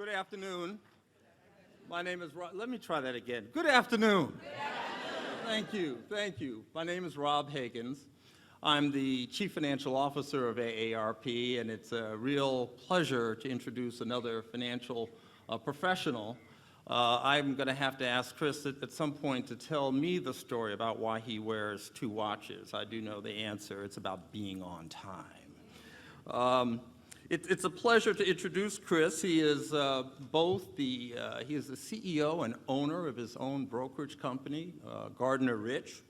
Good afternoon. My name is Rob. Let me try that again. Good afternoon. Good afternoon. Thank you. My name is Rob Higgins. I'm the Chief Financial Officer of AARP, and it's a real pleasure to introduce another financial professional. I'm going to have to ask Chris at some point to tell me the story about why he wears two watches. I do know the answer. It's about being on time. It's a pleasure to introduce Chris. He is the CEO and owner of his own brokerage company, Gardner Rich.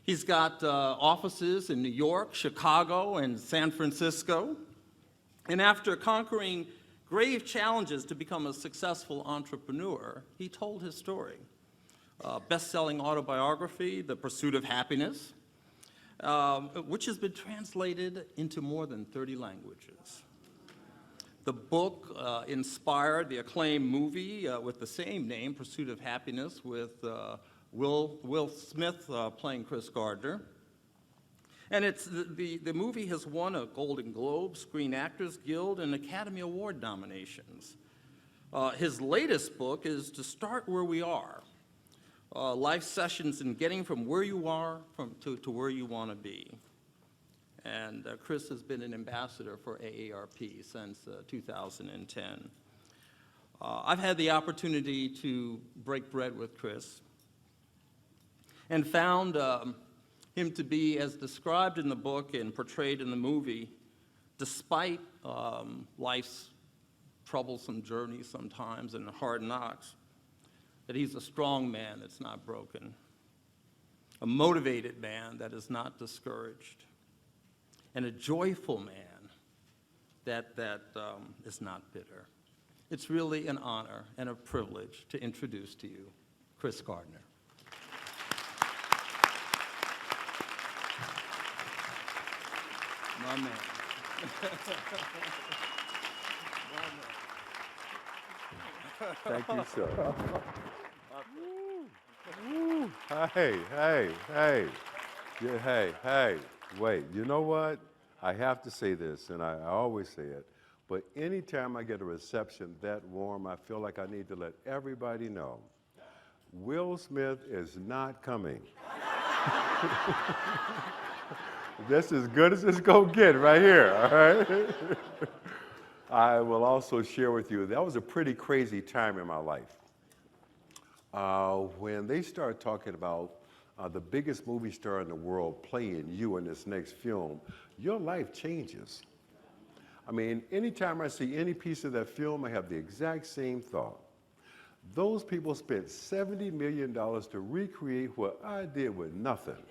He's got offices in New York, Chicago, and San Francisco. And after conquering grave challenges to become a successful entrepreneur, he told his story. Best-selling autobiography, The Pursuit of Happiness, which has been translated into more than 30 languages. The book inspired the acclaimed movie with the same name, Pursuit of Happiness, with Will Smith playing Chris Gardner. And the movie has won a Golden Globe, Screen Actors Guild, and Academy Award nominations. His latest book is To Start Where We Are, life sessions in getting from where you are to where you want to be. And Chris has been an ambassador for AARP since 2010. I've had the opportunity to break bread with Chris and found him to be, as described in the book and portrayed in the movie, despite life's troublesome journey sometimes and hard knocks, that he's a strong man that's not broken, a motivated man that is not discouraged, and a joyful man that is not bitter. It's really an honor and a privilege to introduce to you Chris Gardner. My man. Thank you, sir. Hey. Yeah, hey. Wait, you know what? I have to say this, and I always say it, but anytime I get a reception that warm, I feel like I need to let everybody know, Will Smith is not coming. That's as good as it's gonna get right here, all right? I will also share with you, that was a pretty crazy time in my life. When they started talking about the biggest movie star in the world playing you in this next film, your life changes. I mean, anytime I see any piece of that film, I have the exact same thought. Those people spent $70 million to recreate what I did with nothing.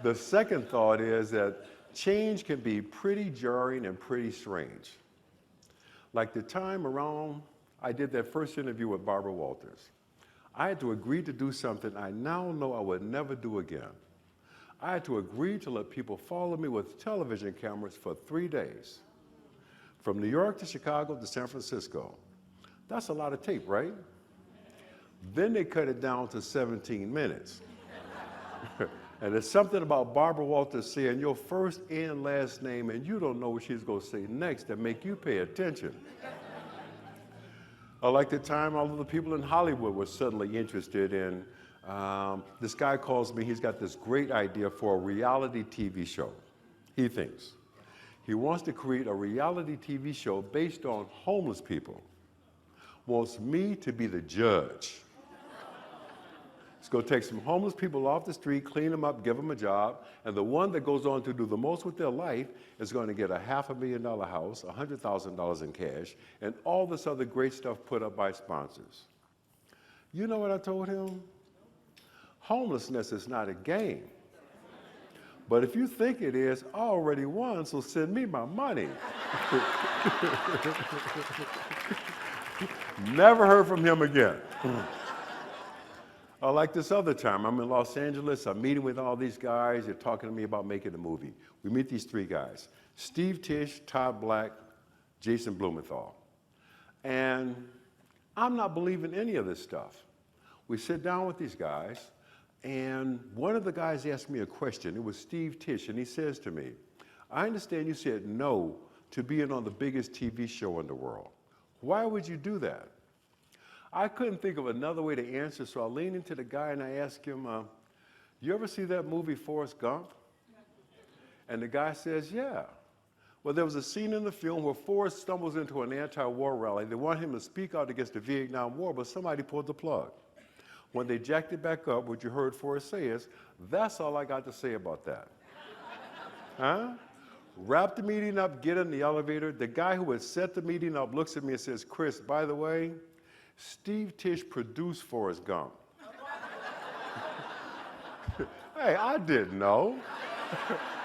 The second thought is that change can be pretty jarring and pretty strange. Like the time around I did that first interview with Barbara Walters. I had to agree to do something I now know I would never do again. I had to agree to let people follow me with television cameras for 3 days. From New York to Chicago to San Francisco. That's a lot of tape, right? Then they cut it down to 17 minutes. And there's something about Barbara Walters saying your first and last name and you don't know what she's going to say next that make you pay attention. Or like the time all of the people in Hollywood were suddenly interested in, this guy calls me, he's got this great idea for a reality TV show, he thinks. He wants to create a reality TV show based on homeless people. Wants me to be the judge. He's going to take some homeless people off the street, clean them up, give them a job, and the one that goes on to do the most with their life is going to get a $500,000 house, $100,000 in cash, and all this other great stuff put up by sponsors. You know what I told him? Homelessness is not a game. But if you think it is, I already won, so send me my money. Never heard from him again. Like this other time, I'm in Los Angeles, I'm meeting with all these guys, they're talking to me about making a movie. We meet these three guys, Steve Tisch, Todd Black, Jason Blumenthal. And I'm not believing any of this stuff. We sit down with these guys, and one of the guys asked me a question. It was Steve Tisch, and he says to me, I understand you said no to being on the biggest TV show in the world. Why would you do that? I couldn't think of another way to answer, so I leaned into the guy and I asked him, you ever see that movie Forrest Gump? And the guy says, yeah. Well, there was a scene in the film where Forrest stumbles into an anti-war rally. They want him to speak out against the Vietnam War, but somebody pulled the plug. When they jacked it back up, what you heard Forrest say is, that's all I got to say about that. Huh? Wrap the meeting up, get in the elevator. The guy who had set the meeting up looks at me and says, Chris, by the way, Steve Tisch produced Forrest Gump. Hey, I didn't know.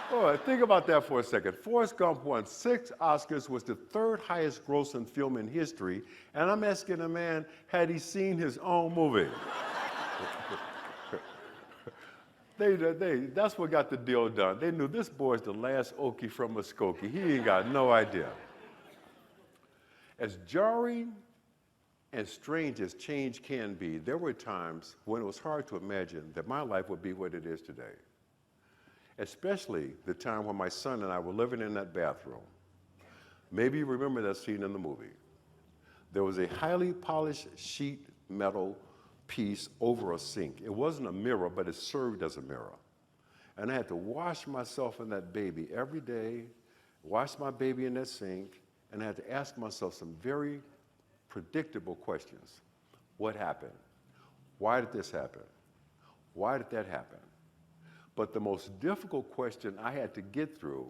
Boy, think about that for a second. Forrest Gump won 6 Oscars, was the 3rd highest grossing film in history, and I'm asking a man, had he seen his own movie? That's what got the deal done. They knew this boy's the last Okie from Muskogee. He ain't got no idea. As jarring and strange as change can be, there were times when it was hard to imagine that my life would be what it is today. Especially the time when my son and I were living in that bathroom. Maybe you remember that scene in the movie. There was a highly polished sheet metal piece over a sink. It wasn't a mirror, but it served as a mirror. And I had to wash myself in that baby every day, wash my baby in that sink, and I had to ask myself some very predictable questions. What happened? Why did this happen? Why did that happen? But the most difficult question I had to get through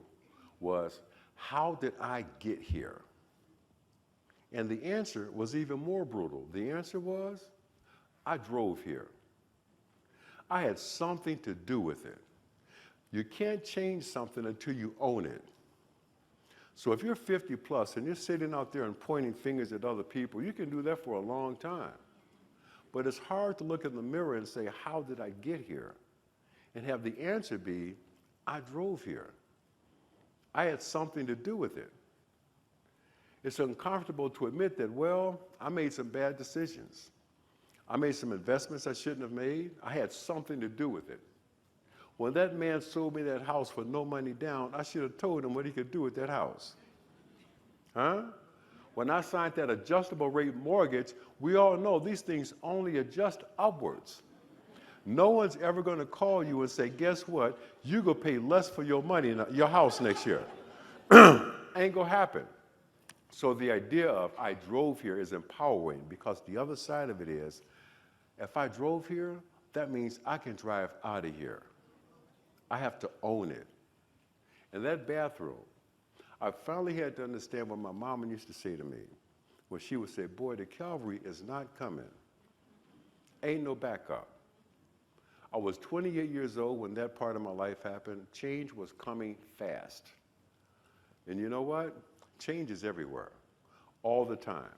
was, how did I get here? And the answer was even more brutal. The answer was, I drove here. I had something to do with it. You can't change something until you own it. So if you're 50 plus and you're sitting out there and pointing fingers at other people, you can do that for a long time. But it's hard to look in the mirror and say, how did I get here? And have the answer be, I drove here. I had something to do with it. It's uncomfortable to admit that, well, I made some bad decisions. I made some investments I shouldn't have made. I had something to do with it. When that man sold me that house for no money down, I should have told him what he could do with that house. Huh? When I signed that adjustable rate mortgage, we all know these things only adjust upwards. No one's ever going to call you and say, guess what? You're going to pay less for your money in your house next year. Ain't going to happen. So the idea of I drove here is empowering, because the other side of it is, if I drove here, that means I can drive out of here. I have to own it. In that bathroom, I finally had to understand what my mama used to say to me, when she would say, boy, the cavalry is not coming. Ain't no backup. I was 28 years old when that part of my life happened. Change was coming fast. And you know what? Change is everywhere, all the time.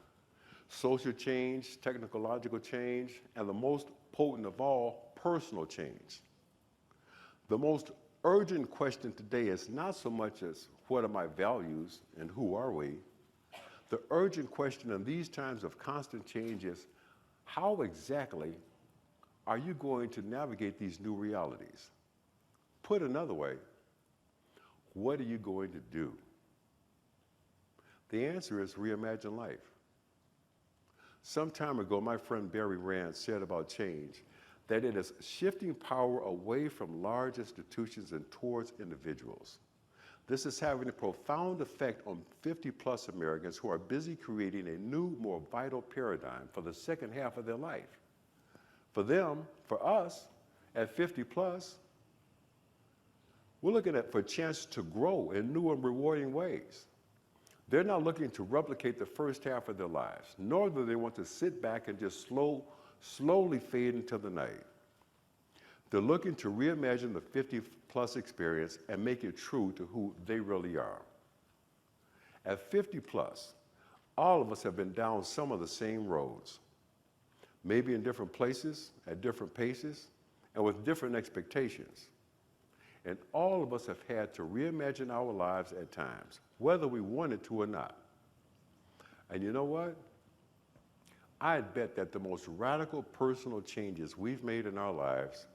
Social change, technological change, and the most potent of all, personal change. The most urgent question today is not so much as what are my values and who are we? The urgent question in these times of constant change is, how exactly are you going to navigate these new realities? Put another way, what are you going to do? The answer is reimagine life. Some time ago, my friend Barry Rand said about change that it is shifting power away from large institutions and towards individuals. This is having a profound effect on 50-plus Americans who are busy creating a new, more vital paradigm for the second half of their life. For them, for us, at 50-plus, we're looking for a chance to grow in new and rewarding ways. They're not looking to replicate the first half of their lives, nor do they want to sit back and just slowly fade into the night. They're looking to reimagine the 50-plus experience and make it true to who they really are. At 50-plus, all of us have been down some of the same roads, maybe in different places, at different paces, and with different expectations. And all of us have had to reimagine our lives at times, whether we wanted to or not. And you know what? I'd bet that the most radical personal changes we've made in our lives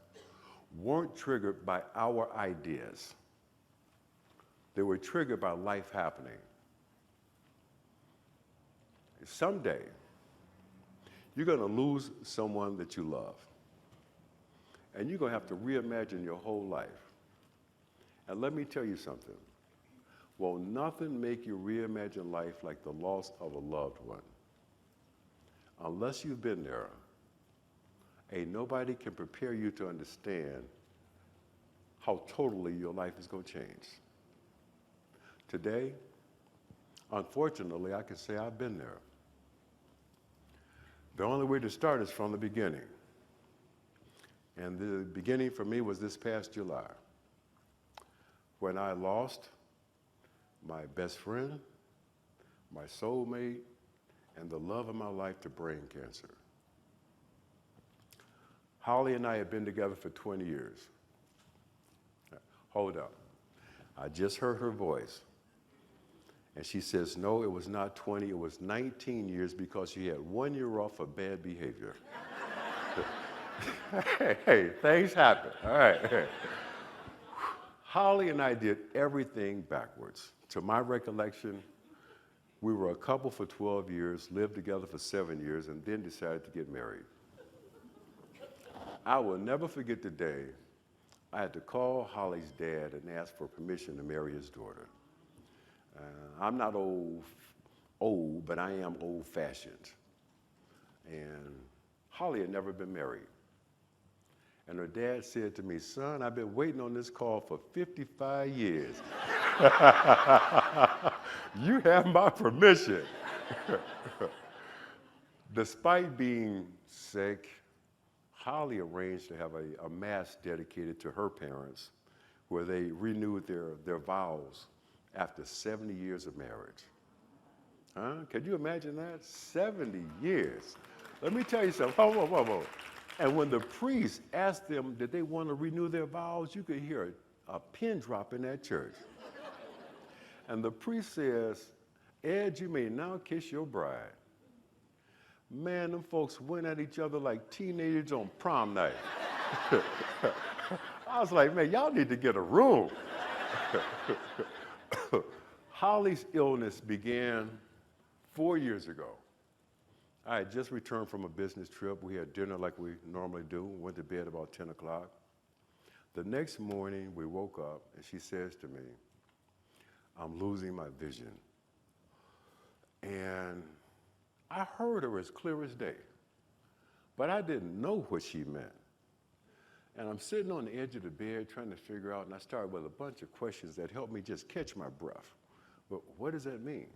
weren't triggered by our ideas. They were triggered by life happening. someday, you're going to lose someone that you love. And you're going to have to reimagine your whole life. And let me tell you something. Will nothing make you reimagine life like the loss of a loved one? Unless you've been there, ain't nobody can prepare you to understand how totally your life is going to change. Today, unfortunately, I can say I've been there. The only way to start is from the beginning. And the beginning for me was this past July, when I lost my best friend, my soulmate, and the love of my life to brain cancer. Holly and I have been together for 20 years. Hold up. I just heard her voice. And she says, no, it was not 20, it was 19 years because she had 1 year off for bad behavior. Hey, things happen. All right. Holly and I did everything backwards. To my recollection, we were a couple for 12 years, lived together for 7 years, and then decided to get married. I will never forget the day I had to call Holly's dad and ask for permission to marry his daughter. I'm not old, but I am old-fashioned. And Holly had never been married. And her dad said to me, son, I've been waiting on this call for 55 years. You have my permission. Despite being sick, Holly arranged to have a mass dedicated to her parents where they renewed their vows after 70 years of marriage. Can you imagine that? 70 years. Let me tell you something. Whoa. And when the priest asked them, did they want to renew their vows, you could hear a pin drop in that church. And the priest says, Ed, you may now kiss your bride. Man, them folks went at each other like teenagers on prom night. I was like, man, y'all need to get a room. Holly's illness began 4 years ago. I had just returned from a business trip. We had dinner like we normally do, went to bed about 10 o'clock. The next morning, we woke up, and she says to me, I'm losing my vision. And I heard her as clear as day, but I didn't know what she meant. And I'm sitting on the edge of the bed trying to figure out, and I started with a bunch of questions that helped me just catch my breath. But what does that mean?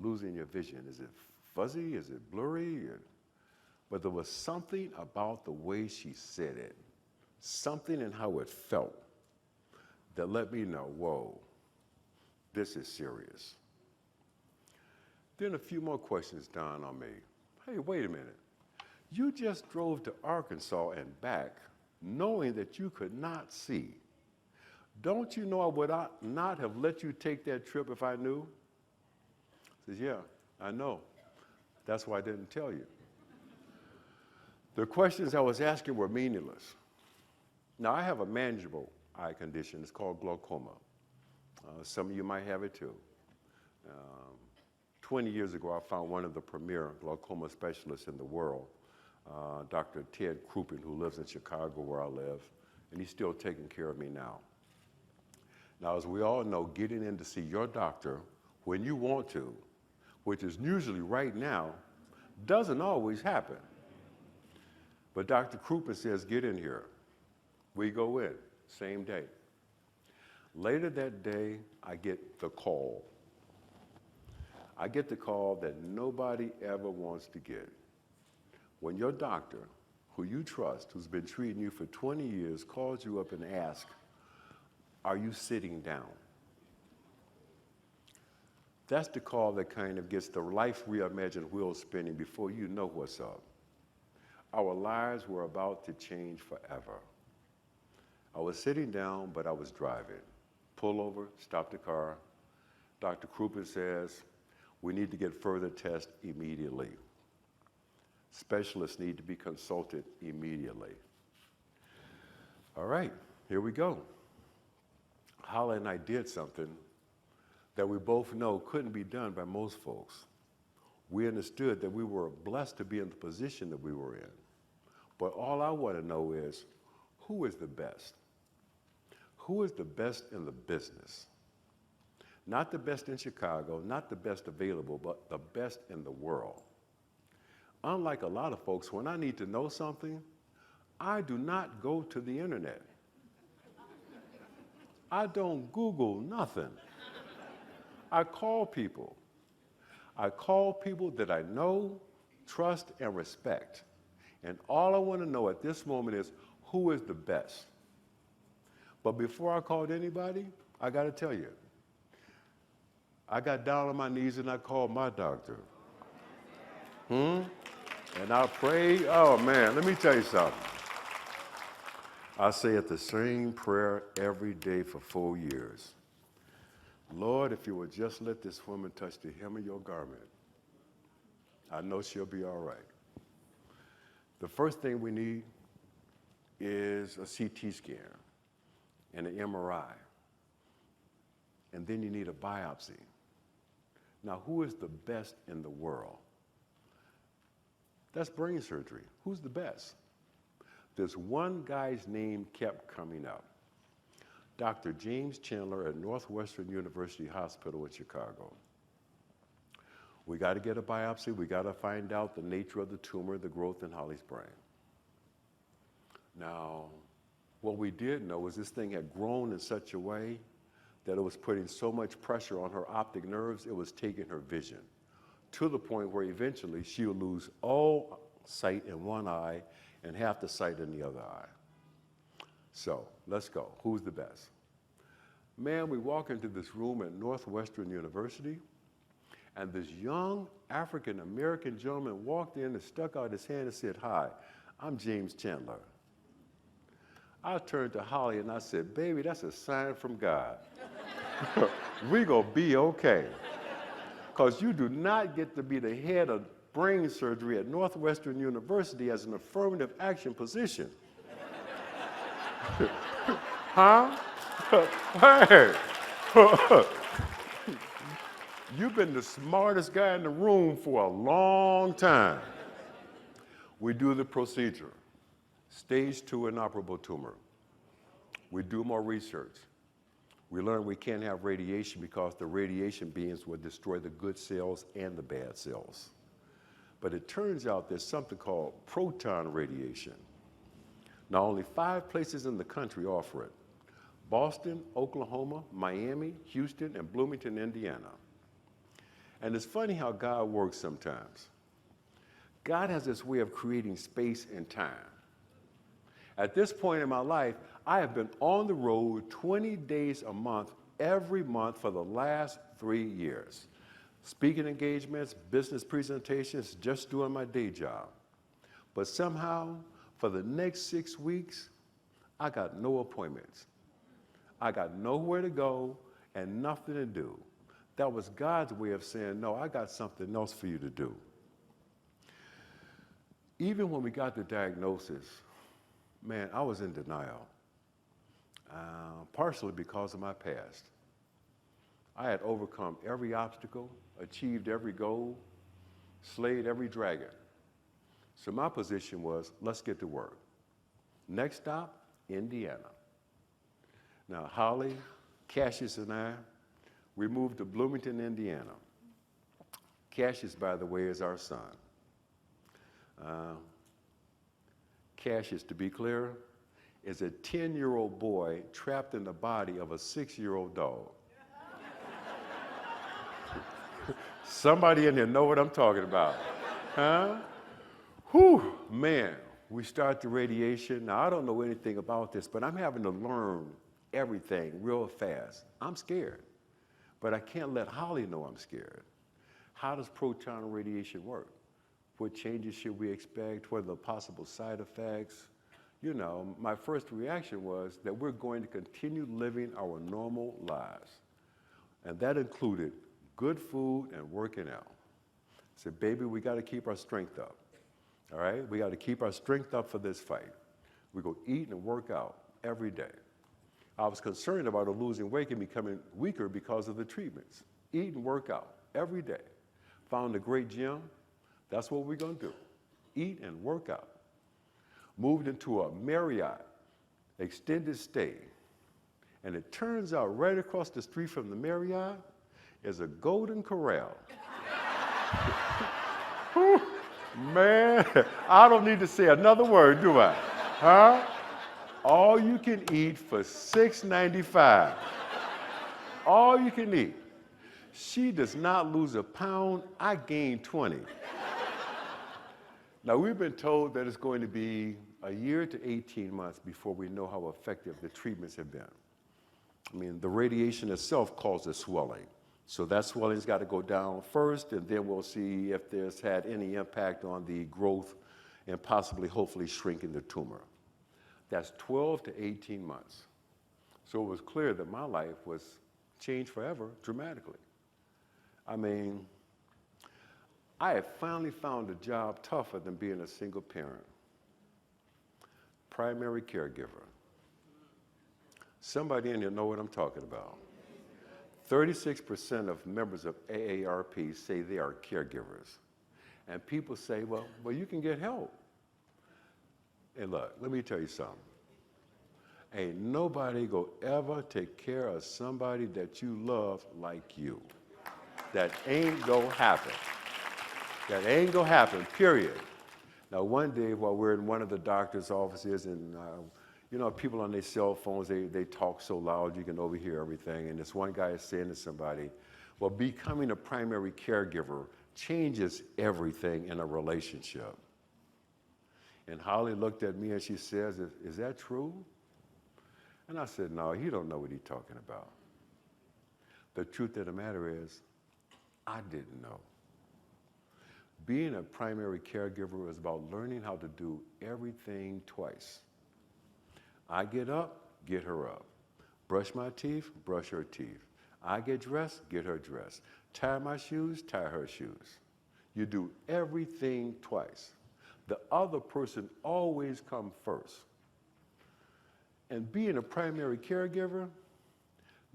Losing your vision, is it fuzzy? Is it blurry? But there was something about the way she said it, something in how it felt, that let me know, whoa, this is serious. Then a few more questions dawned on me. Hey, wait a minute. You just drove to Arkansas and back knowing that you could not see. Don't you know I would not have let you take that trip if I knew? He says, yeah, I know. That's why I didn't tell you. The questions I was asking were meaningless. Now, I have a manageable eye condition. It's called glaucoma. Some of you might have it too. 20 years ago, I found one of the premier glaucoma specialists in the world, Dr. Ted Krupin, who lives in Chicago where I live, and he's still taking care of me now. Now, as we all know, getting in to see your doctor when you want to, which is usually right now, doesn't always happen. But Dr. Krupin says, get in here. We go in, same day. Later that day, I get the call. I get the call that nobody ever wants to get. When your doctor, who you trust, who's been treating you for 20 years, calls you up and asks, are you sitting down? That's the call that kind of gets the life reimagined wheels spinning before you know what's up. Our lives were about to change forever. I was sitting down, but I was driving. Pull over, stop the car. Dr. Krupin says, we need to get further tests immediately. Specialists need to be consulted immediately. All right, here we go. Holly and I did something that we both know couldn't be done by most folks. We understood that we were blessed to be in the position that we were in. But all I want to know is, who is the best? Who is the best in the business? Not the best in Chicago, not the best available, but the best in the world. Unlike a lot of folks, when I need to know something, I do not go to the internet. I don't Google nothing. I call people. I call people that I know, trust, and respect. And all I want to know at this moment is, who is the best? But before I called anybody, I got to tell you, I got down on my knees and I called my doctor. And I prayed. Oh man, let me tell you something. I say it the same prayer every day for 4 years. Lord, if you would just let this woman touch the hem of your garment, I know she'll be all right. The first thing we need is a CT scan and an MRI. And then you need a biopsy. Now, who is the best in the world? That's brain surgery. Who's the best? This one guy's name kept coming up. Dr. James Chandler at Northwestern University Hospital in Chicago. We got to get a biopsy. We got to find out the nature of the tumor, the growth in Holly's brain. Now, what we did know is this thing had grown in such a way that it was putting so much pressure on her optic nerves, it was taking her vision, to the point where eventually she would lose all sight in one eye and half the sight in the other eye. So let's go. Who's the best? Man, we walk into this room at Northwestern University, and this young African-American gentleman walked in and stuck out his hand and said, "Hi, I'm James Chandler." I turned to Holly and I said, "Baby, that's a sign from God. We gonna be okay. Because you do not get to be the head of brain surgery at Northwestern University as an affirmative action position." Huh? Hey. You've been the smartest guy in the room for a long time. We do the procedure. Stage 2 inoperable tumor. We do more research. We learn we can't have radiation because the radiation beams will destroy the good cells and the bad cells. But it turns out there's something called proton radiation. Now, only 5 places in the country offer it: Boston, Oklahoma, Miami, Houston, and Bloomington, Indiana. And it's funny how God works sometimes. God has this way of creating space and time. At this point in my life, I have been on the road 20 days a month, every month for the last 3 years. Speaking engagements, business presentations, just doing my day job. But somehow, for the next 6 weeks, I got no appointments. I got nowhere to go and nothing to do. That was God's way of saying, no, I got something else for you to do. Even when we got the diagnosis, man, I was in denial, partially because of my past. I had overcome every obstacle, achieved every goal, slayed every dragon. So my position was, let's get to work. Next stop, Indiana. Now, Holly, Cassius, and I, we moved to Bloomington, Indiana. Cassius, by the way, is our son. Cassius, to be clear, is a 10-year-old boy trapped in the body of a 6-year-old dog. Somebody in here know what I'm talking about, huh? Whew, man, we start the radiation. Now, I don't know anything about this, but I'm having to learn everything real fast. I'm scared, but I can't let Holly know I'm scared. How does proton radiation work? What changes should we expect? What are the possible side effects? You know, my first reaction was that we're going to continue living our normal lives. And that included good food and working out. I said, baby, we got to keep our strength up. All right? We got to keep our strength up for this fight. We go eat and work out every day. I was concerned about her losing weight and becoming weaker because of the treatments. Eat and work out every day found a great gym. That's what we're going to do. Eat and work out. Moved into a Marriott extended stay. And it turns out right across the street from the Marriott is a Golden Corral. Man, I don't need to say another word, do I? Huh? All you can eat for $6.95. All you can eat. She does not lose a pound. I gained 20. Now, we've been told that it's going to be a year to 18 months before we know how effective the treatments have been. I mean, the radiation itself causes swelling. So that swelling's got to go down first, and then we'll see if there's had any impact on the growth and possibly, hopefully, shrinking the tumor. That's 12 to 18 months. So it was clear that my life was changed forever, dramatically. I mean, I had finally found a job tougher than being a single parent. Primary caregiver. Somebody in here know what I'm talking about. 36% of members of AARP say they are caregivers. And people say, well, you can get help. And look, let me tell you something. Ain't nobody gonna ever take care of somebody that you love like you. That ain't gonna happen. That ain't gonna happen, period. Now, one day while we're in one of the doctor's offices, and you know, people on their cell phones, they talk so loud you can overhear everything. And this one guy is saying to somebody, well, becoming a primary caregiver changes everything in a relationship. And Holly looked at me and she says, is that true? And I said, no, he don't know what he's talking about. The truth of the matter is, I didn't know. Being a primary caregiver is about learning how to do everything twice. I get up, get her up. Brush my teeth, brush her teeth. I get dressed, get her dressed. Tie my shoes, tie her shoes. You do everything twice. The other person always comes first. And being a primary caregiver,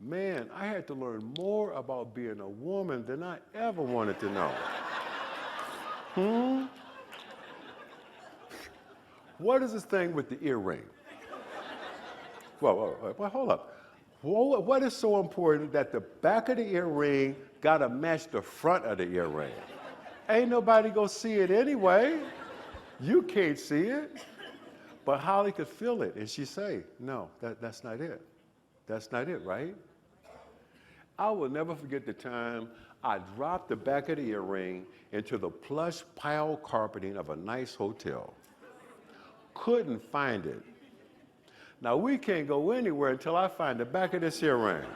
man, I had to learn more about being a woman than I ever wanted to know. What is this thing with the earring? Well, hold up. What is so important that the back of the earring got to match the front of the earring? Ain't nobody gonna see it anyway. You can't see it. But Holly could feel it, and she say, no, that's not it. That's not it, right? I will never forget the time I dropped the back of the earring into the plush pile carpeting of a nice hotel. Couldn't find it. Now, we can't go anywhere until I find the back of this earring.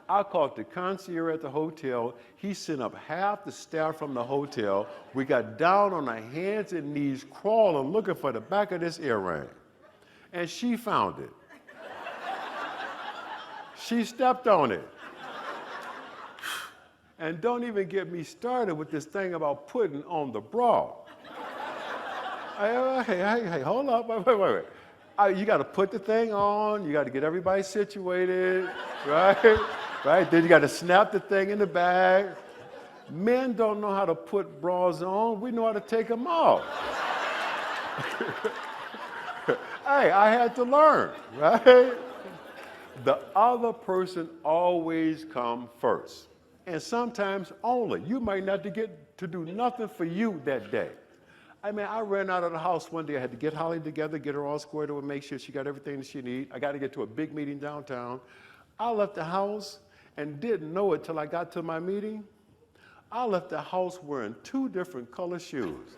I called the concierge at the hotel. He sent up half the staff from the hotel. We got down on our hands and knees crawling, looking for the back of this earring. And she found it. She stepped on it. And don't even get me started with this thing about putting on the bra. Hey, hold up, wait. You got to put the thing on. You got to get everybody situated, right? Right? Then you got to snap the thing in the bag. Men don't know how to put bras on. We know how to take them off. Hey, I had to learn, right? The other person always comes first. And sometimes only. You might not get to do nothing for you that day. I mean, I ran out of the house one day. I had to get Holly together, get her all squared away, make sure she got everything that she needs. I got to get to a big meeting downtown. I left the house and didn't know it till I got to my meeting. I left the house wearing 2 different color shoes.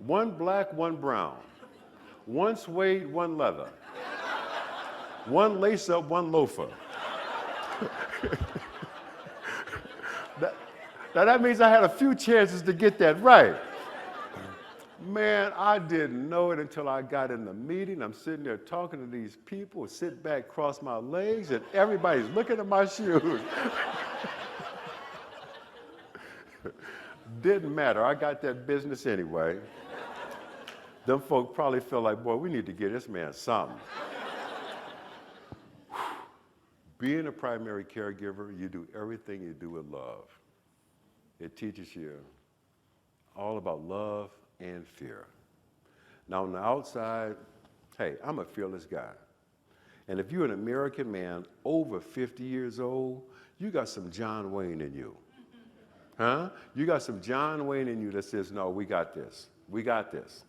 One black, one brown. One suede, one leather. One lace up, one loafer. Now that means I had a few chances to get that right. Man, I didn't know it until I got in the meeting. I'm sitting there talking to these people, sit back, cross my legs, and everybody's looking at my shoes. Didn't matter. I got that business anyway. Them folk probably feel like, boy, we need to get this man something. Being a primary caregiver, you do everything you do with love. It teaches you all about love and fear. Now, on the outside, hey, I'm a fearless guy. And if you're an American man over 50 years old, you got some John Wayne in you. Huh? You got some John Wayne in you that says, no, we got this. We got this.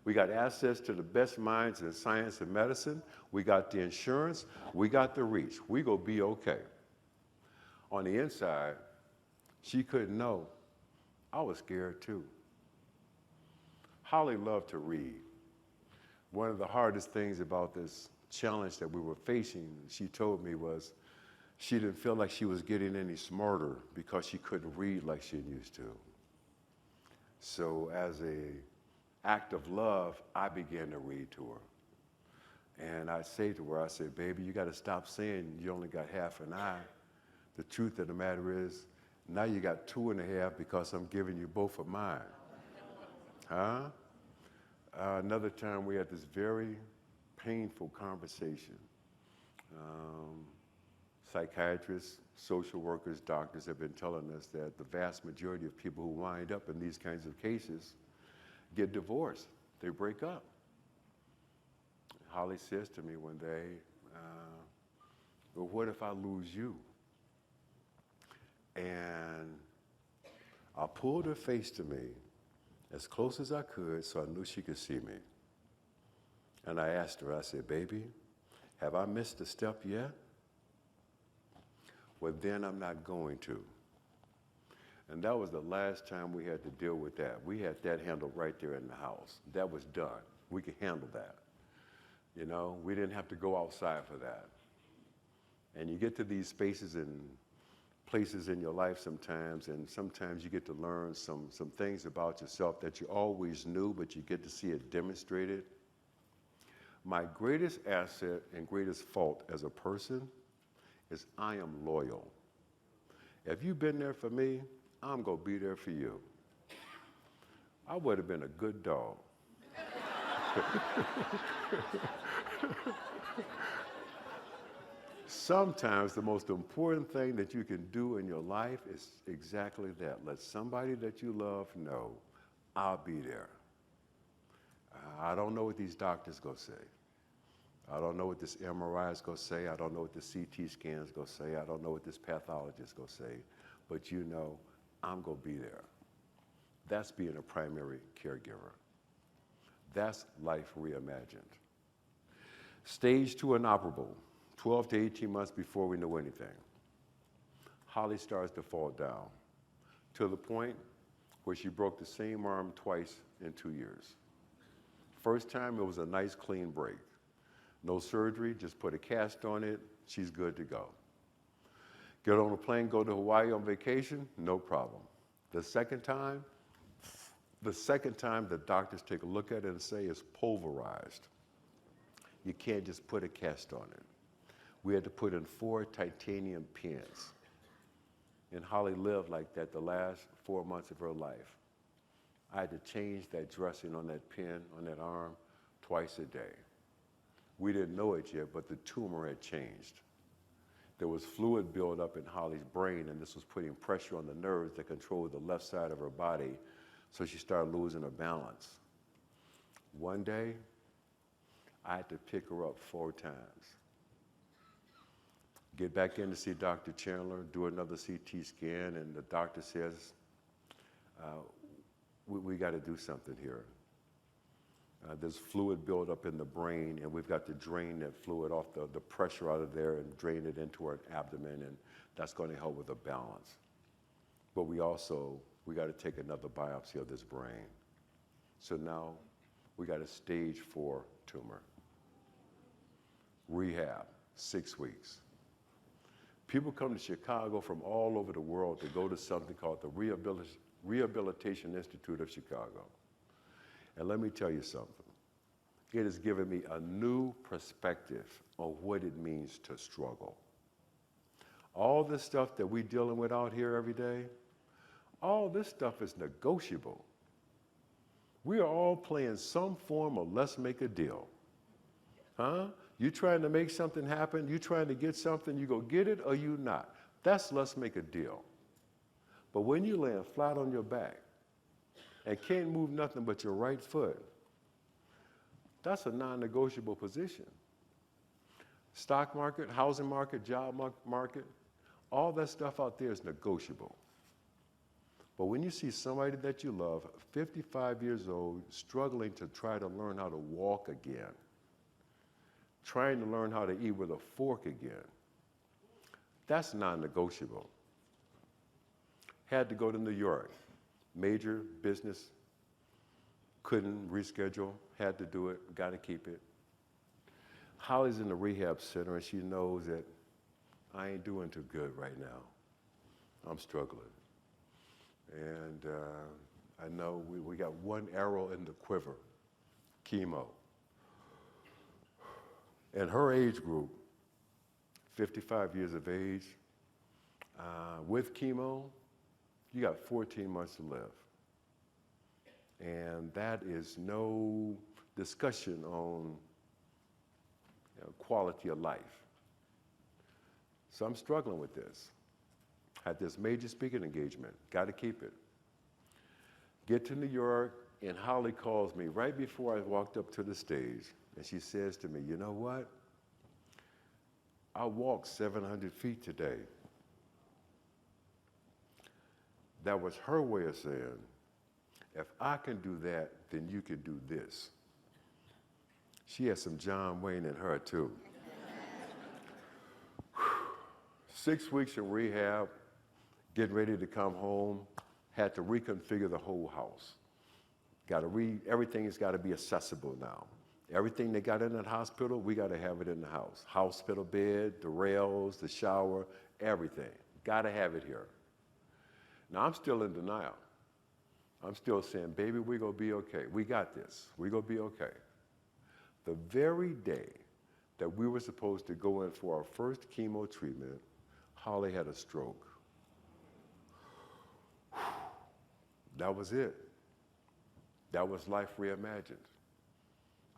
We got access to the best minds in science and medicine. We got the insurance. We got the reach. We gonna be okay. On the inside, she couldn't know. I was scared too. Holly loved to read. One of the hardest things about this challenge that we were facing, she told me, was she didn't feel like she was getting any smarter because she couldn't read like she used to. So as an act of love, I began to read to her. And I say to her, I said, baby, you got to stop saying you only got half an eye. The truth of the matter is, now you got 2.5 because I'm giving you both of mine. Huh? Another time we had this very painful conversation. Psychiatrists, social workers, doctors have been telling us that the vast majority of people who wind up in these kinds of cases get divorced. They break up. Holly says to me one day, well, what if I lose you? And I pulled her face to me as close as I could so I knew she could see me. And I asked her, I said, baby, have I missed a step yet? Well, then I'm not going to. And that was the last time we had to deal with that. We had that handled right there in the house. That was done. We could handle that. You know, we didn't have to go outside for that. And you get to these spaces and places in your life sometimes, and sometimes you get to learn some things about yourself that you always knew, but you get to see it demonstrated. My greatest asset and greatest fault as a person is I am loyal. If you've been there for me, I'm gonna be there for you. I would have been a good dog. Sometimes the most important thing that you can do in your life is exactly that. Let somebody that you love know, I'll be there. I don't know what these doctors gonna say. I don't know what this MRI is going to say. I don't know what the CT scan is going to say. I don't know what this pathologist is going to say. But you know, I'm going to be there. That's being a primary caregiver. That's life reimagined. Stage 2 inoperable, 12 to 18 months before we know anything. Holly starts to fall down to the point where she broke the same arm twice in 2 years. First time, it was a nice, clean break. No surgery, just put a cast on it, she's good to go. Get on a plane, go to Hawaii on vacation, no problem. The second time, the doctors take a look at it and say it's pulverized. You can't just put a cast on it. We had to put in 4 titanium pins. And Holly lived like that the last 4 months of her life. I had to change that dressing on that pin, on that arm, twice a day. We didn't know it yet, but the tumor had changed. There was fluid buildup in Holly's brain, and this was putting pressure on the nerves that controlled the left side of her body, so she started losing her balance. One day, I had to pick her up 4 times. Get back in to see Dr. Chandler, do another CT scan, and the doctor says, we got to do something here. There's fluid buildup in the brain, and we've got to drain that fluid off the pressure out of there and drain it into our abdomen, and that's going to help with the balance. But we got to take another biopsy of this brain. So now we got a stage 4 tumor. Rehab, 6 weeks. People come to Chicago from all over the world to go to something called the Rehabilitation Institute of Chicago. And let me tell you something. It has given me a new perspective on what it means to struggle. All this stuff that we're dealing with out here every day, all this stuff is negotiable. We are all playing some form of let's make a deal. Huh? You trying to make something happen, you trying to get something, you go get it or you not. That's let's make a deal. But when you land flat on your back and can't move nothing but your right foot, that's a non-negotiable position. Stock market, housing market, job market, all that stuff out there is negotiable. But when you see somebody that you love, 55 years old, struggling to try to learn how to walk again, trying to learn how to eat with a fork again, that's non-negotiable. Had to go to New York, major business, couldn't reschedule, had to do it, got to keep it. Holly's in the rehab center and she knows that I ain't doing too good right now. I'm struggling. And I know we got one arrow in the quiver, chemo. And her age group, 55 years of age, with chemo, you got 14 months to live. And that is no discussion on quality of life. So I'm struggling with this. Had this major speaking engagement, got to keep it. Get to New York, and Holly calls me right before I walked up to the stage, and she says to me, you know what? I walked 700 feet today. That was her way of saying, if I can do that, then you can do this. She had some John Wayne in her too. 6 weeks in rehab, getting ready to come home, had to reconfigure the whole house. Everything has got to be accessible now. Everything they got in that hospital, we got to have it in the house. Hospital bed, the rails, the shower, everything. Got to have it here. Now, I'm still in denial. I'm still saying, baby, we're going to be okay. We got this. We're going to be okay. The very day that we were supposed to go in for our first chemo treatment, Holly had a stroke. That was it. That was life reimagined.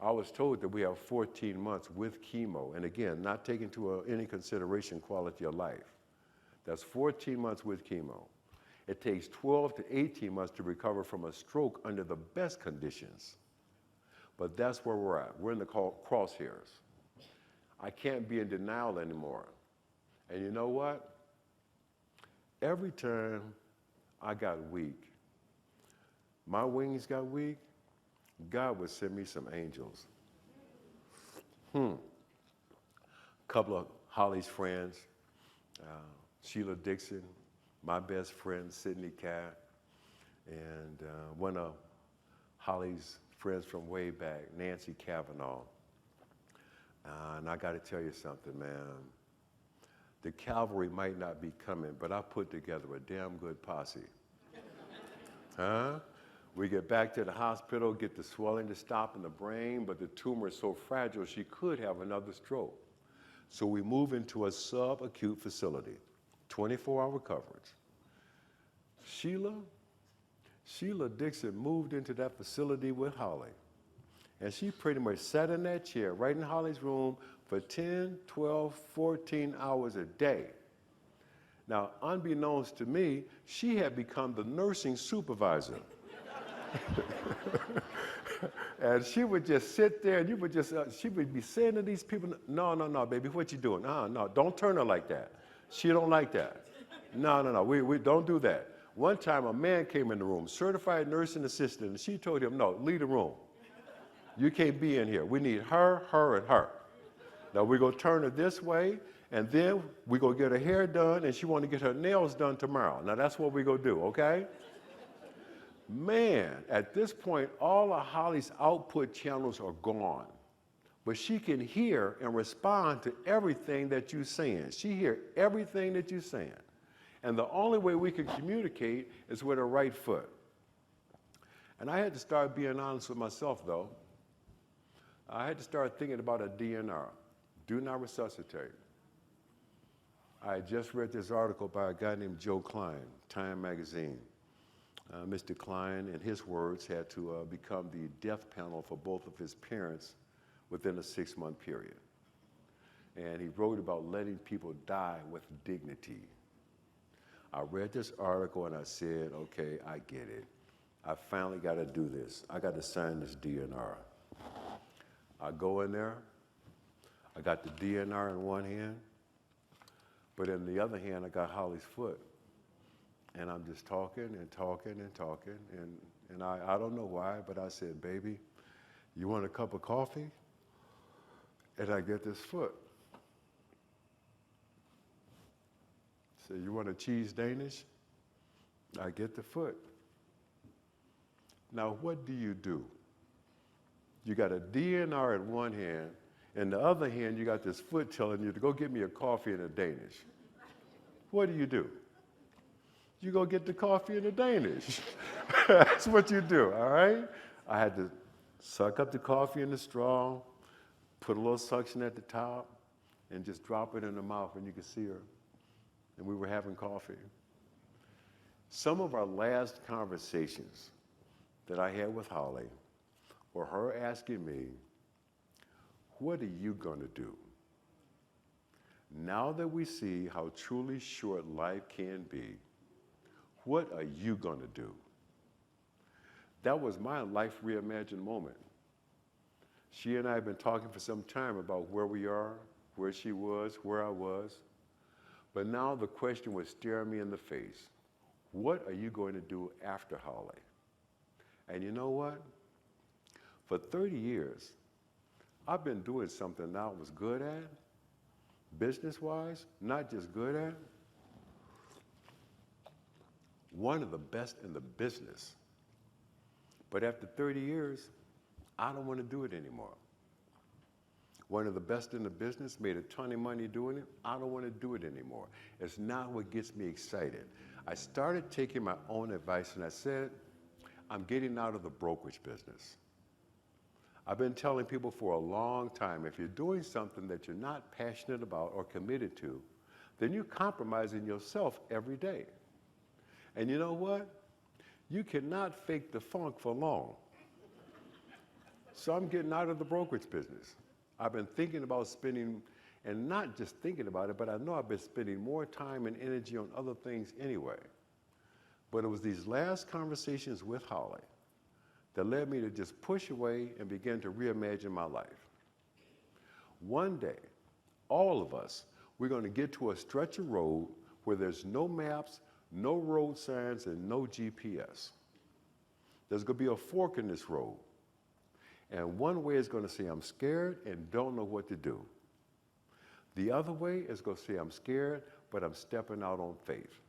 I was told that we have 14 months with chemo, and again, not taking into any consideration quality of life. That's 14 months with chemo. It takes 12 to 18 months to recover from a stroke under the best conditions. But that's where we're at. We're in the crosshairs. I can't be in denial anymore. And you know what? Every time I got weak, my wings got weak, God would send me some angels. Couple of Holly's friends, Sheila Dixon, my best friend, Sydney Cat, and one of Holly's friends from way back, Nancy Cavanaugh. And I got to tell you something, man. The cavalry might not be coming, but I put together a damn good posse. Huh? We get back to the hospital, get the swelling to stop in the brain, but the tumor is so fragile she could have another stroke. So we move into a subacute facility, 24-hour coverage. Sheila Dixon moved into that facility with Holly. And she pretty much sat in that chair right in Holly's room for 10, 12, 14 hours a day. Now, unbeknownst to me, she had become the nursing supervisor. And she would just sit there and you would just, she would be saying to these people, no, baby, what you doing? No, don't turn her like that. She don't like that. No, we don't do that. One time a man came in the room, certified nursing assistant, and she told him, no, leave the room. You can't be in here. We need her, and her. Now we're going to turn her this way, and then we're going to get her hair done, and she want to get her nails done tomorrow. Now that's what we're going to do, okay? Man, at this point, all of Holly's output channels are gone. But she can hear and respond to everything that you're saying. She hears everything that you're saying. And the only way we can communicate is with her right foot. And I had to start being honest with myself, though. I had to start thinking about a DNR, do not resuscitate. I had just read this article by a guy named Joe Klein, Time magazine. Mr. Klein, in his words, had to become the death panel for both of his parents within a 6-month period. and he wrote about letting people die with dignity. I read this article and I said, okay, I get it. I finally got to do this. I got to sign this DNR. I go in there, I got the DNR in one hand, but in the other hand, I got Holly's foot. And I'm just talking and talking and talking, and I don't know why, but I said, baby, you want a cup of coffee? And I get this foot. Say, you want a cheese Danish? I get the foot. Now, what do? You got a DNR in one hand, in the other hand, you got this foot telling you to go get me a coffee and a Danish. What do? You go get the coffee and the Danish. That's what you do, all right? I had to suck up the coffee in the straw, put a little suction at the top, and just drop it in the mouth, and you could see her. And we were having coffee. Some of our last conversations that I had with Holly were her asking me, what are you going to do? Now that we see how truly short life can be, what are you going to do? That was my life reimagined moment. She and I have been talking for some time about where we are, where she was, where I was. But now the question was staring me in the face. What are you going to do after Holly? And you know what? For 30 years, I've been doing something that I was good at, business-wise, not just good at, one of the best in the business. But after 30 years, I don't want to do it anymore. One of the best in the business, made a ton of money doing it. I don't want to do it anymore. It's not what gets me excited. I started taking my own advice and I said, I'm getting out of the brokerage business. I've been telling people for a long time, if you're doing something that you're not passionate about or committed to, then you're compromising yourself every day. And you know what? You cannot fake the funk for long. So I'm getting out of the brokerage business. I've been thinking about spending, and not just thinking about it, but I know I've been spending more time and energy on other things anyway. But it was these last conversations with Holly that led me to just push away and begin to reimagine my life. One day, all of us, we're going to get to a stretch of road where there's no maps, no road signs, and no GPS. There's going to be a fork in this road. And one way is going to say, I'm scared and don't know what to do. The other way is going to say, I'm scared, but I'm stepping out on faith.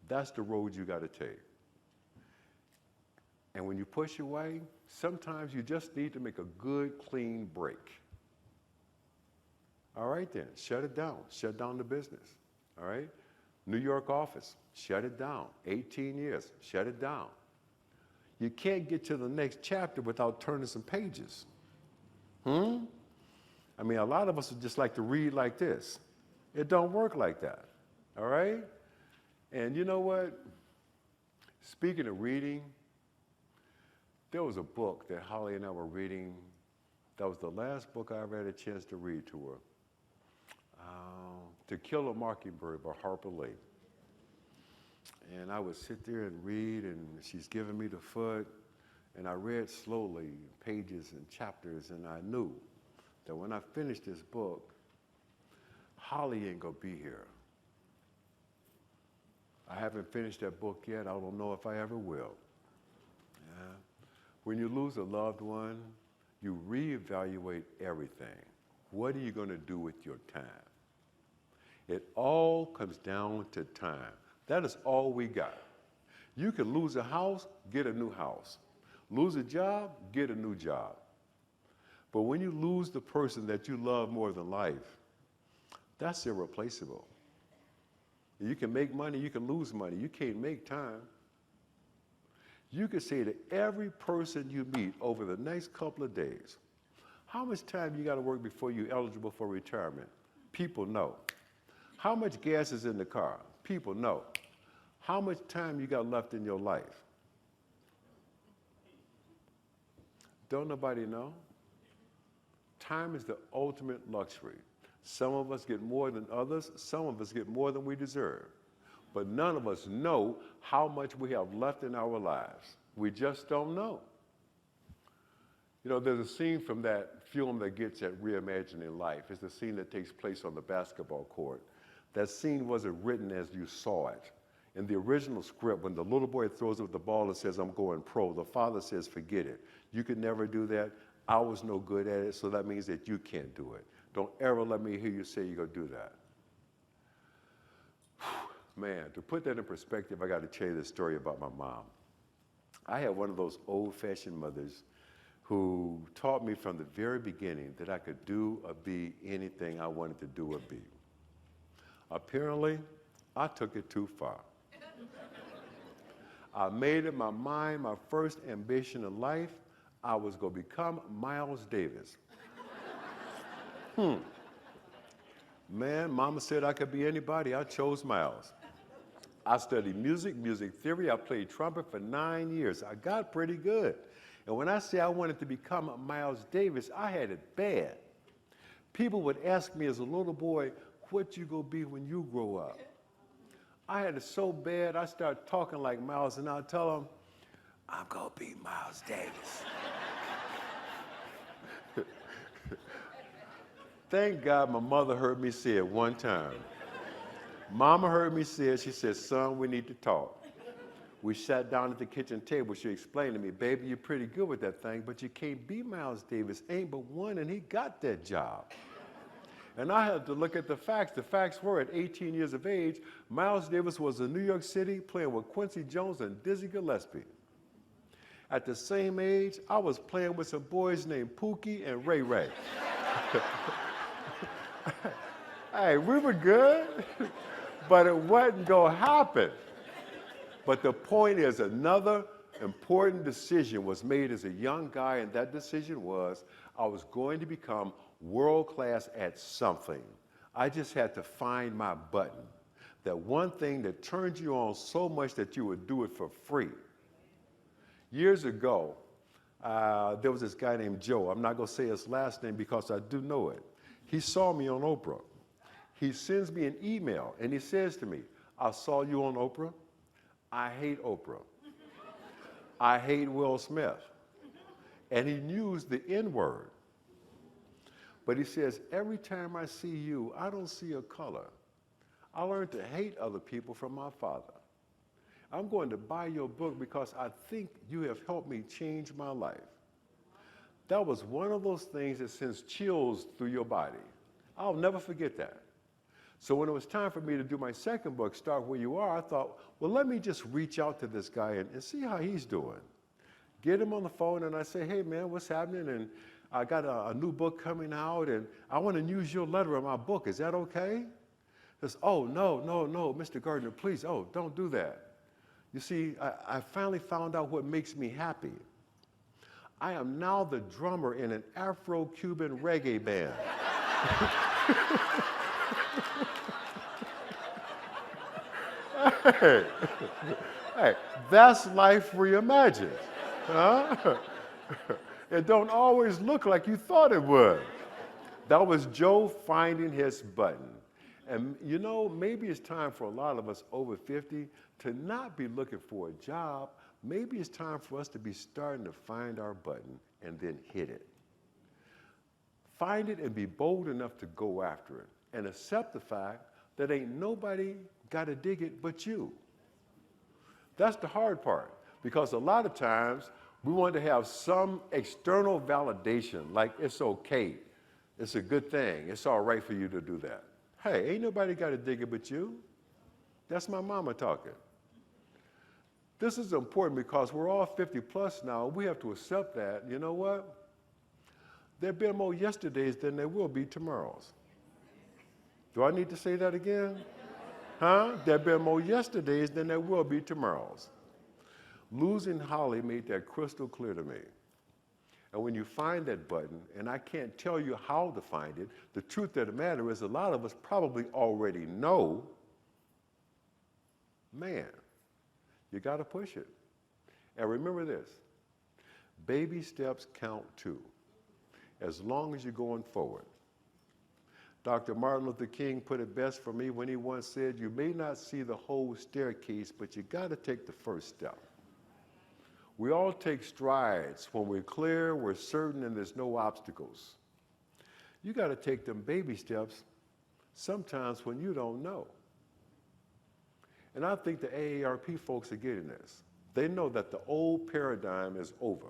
That's the road you got to take. And when you push away, sometimes you just need to make a good, clean break. All right then, shut it down. Shut down the business. All right? New York office, shut it down. 18 years, shut it down. You can't get to the next chapter without turning some pages. I mean, a lot of us would just like to read like this. It don't work like that, all right? And you know what? Speaking of reading, there was a book that Holly and I were reading. That was the last book I ever had a chance to read to her. To Kill a Mockingbird by Harper Lee. And I would sit there and read, and she's giving me the foot, and I read slowly, pages and chapters, and I knew that when I finished this book, Holly ain't gonna be here. I haven't finished that book yet. I don't know if I ever will. Yeah. When you lose a loved one, you reevaluate everything. What are you gonna do with your time? It all comes down to time. That is all we got. You can lose a house, get a new house. Lose a job, get a new job. But when you lose the person that you love more than life, that's irreplaceable. You can make money, you can lose money. You can't make time. You can say to every person you meet over the next couple of days, how much time you got to work before you're eligible for retirement? People know. How much gas is in the car? People know. How much time you got left in your life? Don't nobody know. Time is the ultimate luxury. Some of us get more than others. Some of us get more than we deserve. But none of us know how much we have left in our lives. We just don't know. You know, there's a scene from that film that gets at reimagining life. It's the scene that takes place on the basketball court. That scene wasn't written as you saw it. In the original script, when the little boy throws up the ball and says, I'm going pro, the father says, forget it. You could never do that. I was no good at it, so that means that you can't do it. Don't ever let me hear you say you're going to do that. Man, to put that in perspective, I got to tell you this story about my mom. I had one of those old-fashioned mothers who taught me from the very beginning that I could do or be anything I wanted to do or be. Apparently, I took it too far. I made it my mind, my first ambition in life, I was going to become Miles Davis. Man, Mama said I could be anybody. I chose Miles. I studied music theory. I played trumpet for 9 years. I got pretty good. And when I say I wanted to become Miles Davis, I had it bad. People would ask me as a little boy, what you gonna be when you grow up? I had it so bad, I started talking like Miles, and I'd tell them, I'm gonna be Miles Davis. Thank God my mother heard me say it one time. Mama heard me say it. She said, son, we need to talk. We sat down at the kitchen table. She explained to me, baby, you're pretty good with that thing, but you can't be Miles Davis. Ain't but one, and he got that job. And I had to look at the facts. The facts were, at 18 years of age, Miles Davis was in New York City playing with Quincy Jones and Dizzy Gillespie. At the same age, I was playing with some boys named Pookie and Ray Ray. Hey, we were good, but it wasn't gonna happen. But the point is, another important decision was made as a young guy, and that decision was I was going to become world-class at something. I just had to find my button. That one thing that turned you on so much that you would do it for free. Years ago, there was this guy named Joe. I'm not going to say his last name because I do know it. He saw me on Oprah. He sends me an email, and he says to me, I saw you on Oprah. I hate Oprah. I hate Will Smith. And he used the N-word. But he says, every time I see you, I don't see a color. I learned to hate other people from my father. I'm going to buy your book because I think you have helped me change my life. That was one of those things that sends chills through your body. I'll never forget that. So when it was time for me to do my second book, Start Where You Are, I thought, well, let me just reach out to this guy and see how he's doing. Get him on the phone and I say, hey man, what's happening? And I got a new book coming out and I want to use your letter in my book. Is that okay? He says, oh, no, Mr. Gardner, please, oh, don't do that. You see, I finally found out what makes me happy. I am now the drummer in an Afro-Cuban reggae band. Hey, that's life reimagined. Huh? It don't always look like you thought it would. That was Joe finding his button. And you know, maybe it's time for a lot of us over 50 to not be looking for a job. Maybe it's time for us to be starting to find our button and then hit it. Find it and be bold enough to go after it and accept the fact that ain't nobody got to dig it but you. That's the hard part, because a lot of times we want to have some external validation, like it's okay, it's a good thing, it's all right for you to do that. Hey, ain't nobody got to dig it but you. That's my mama talking. This is important because we're all 50 plus now. We have to accept that. You know what? There've been more yesterdays than there will be tomorrows. Do I need to say that again? Huh? There've been more yesterdays than there will be tomorrows. Losing Holly made that crystal clear to me. And when you find that button, and I can't tell you how to find it, the truth of the matter is a lot of us probably already know, man, you got to push it. And remember this, baby steps count too. as long as you're going forward. Dr. Martin Luther King put it best for me when he once said, you may not see the whole staircase, but you got to take the first step. We all take strides when we're clear, we're certain, and there's no obstacles. You got to take them baby steps sometimes when you don't know. And I think the AARP folks are getting this. They know that the old paradigm is over.